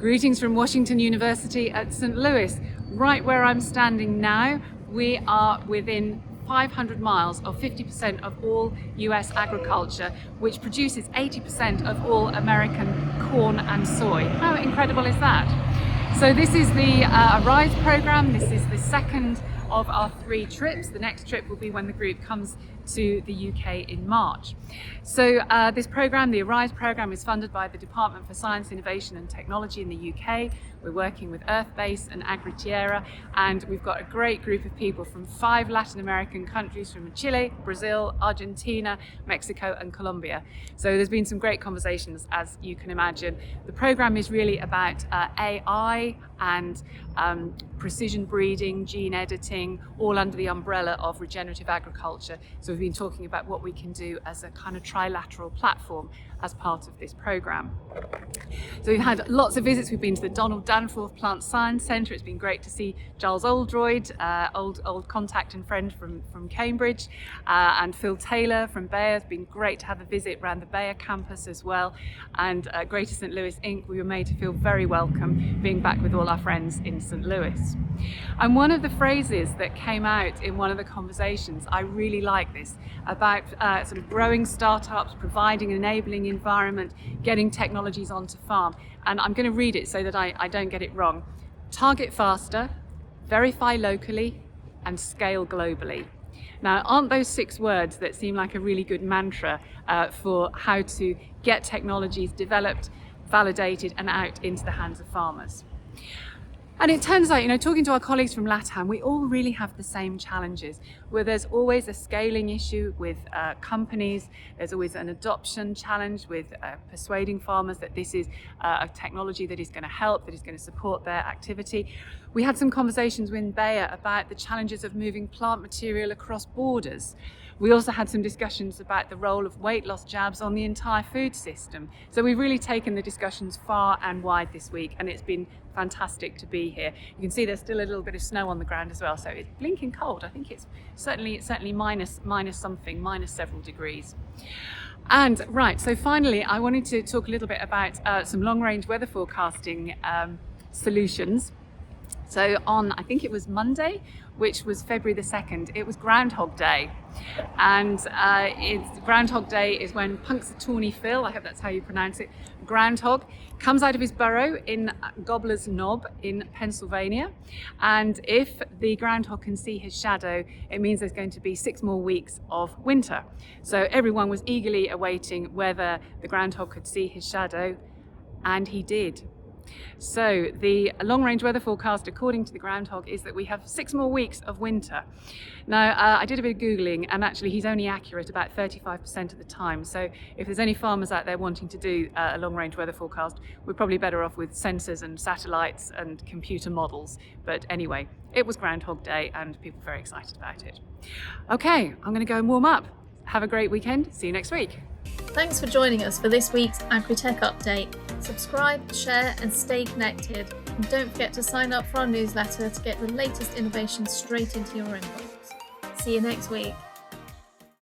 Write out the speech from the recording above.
Greetings from Washington University at St. Louis. Right where I'm standing now, we are within 500 miles of 50% of all US agriculture, which produces 80% of all American corn and soy. How incredible is that? So this is the ARISE program. This is the second of our 3 trips. The next trip will be when the group comes to the UK in March. So this program, the ARISE program, is funded by the Department for Science, Innovation and Technology in the UK. We're working with Earthbase and Agri-TIERRA, and we've got a great group of people from 5 Latin American countries, from Chile, Brazil, Argentina, Mexico and Colombia. So there's been some great conversations, as you can imagine. The program is really about AI and precision breeding, gene editing, all under the umbrella of regenerative agriculture. So we've been talking about what we can do as a kind of trilateral platform as part of this program. So we've had lots of visits. We've been to the Danforth Plant Science Centre. It's been great to see Giles Oldroyd, old contact and friend from Cambridge, and Phil Taylor from Bayer. It's been great to have a visit around the Bayer campus as well. And Greater St. Louis Inc., we were made to feel very welcome being back with all our friends in St. Louis. And one of the phrases that came out in one of the conversations, I really like this, about sort of growing startups, providing an enabling environment, getting technologies onto farm. And I'm going to read it so that I don't get it wrong. Target faster, verify locally, and scale globally. Now, aren't those 6 words that seem like a really good mantra for how to get technologies developed, validated, and out into the hands of farmers? And it turns out, talking to our colleagues from LATAM, we all really have the same challenges, where there's always a scaling issue with companies, there's always an adoption challenge with persuading farmers that this is a technology that is going to help, that is going to support their activity. We had some conversations with Bayer about the challenges of moving plant material across borders. We also had some discussions about the role of weight loss jabs on the entire food system. So we've really taken the discussions far and wide this week, and it's been fantastic to be here. You can see there's still a little bit of snow on the ground as well, so it's blinking cold. I think it's certainly minus something, minus several degrees. And right, so finally, I wanted to talk a little bit about some long-range weather forecasting solutions. So on, I think it was Monday, which was February the 2nd, it was Groundhog Day. And Groundhog Day is when Punxsutawney Phil, I hope that's how you pronounce it, groundhog, comes out of his burrow in Gobbler's Knob in Pennsylvania. And if the groundhog can see his shadow, it means there's going to be 6 more weeks of winter. So everyone was eagerly awaiting whether the groundhog could see his shadow, and he did. So the long-range weather forecast, according to the groundhog, is that we have 6 more weeks of winter. Now, I did a bit of Googling, and actually he's only accurate about 35% of the time. So if there's any farmers out there wanting to do a long-range weather forecast, we're probably better off with sensors and satellites and computer models. But anyway, it was Groundhog Day, and people are very excited about it. Okay, I'm going to go and warm up. Have a great weekend. See you next week. Thanks for joining us for this week's Agri-Tech Update. Subscribe, share and stay connected. And don't forget to sign up for our newsletter to get the latest innovations straight into your inbox. See you next week.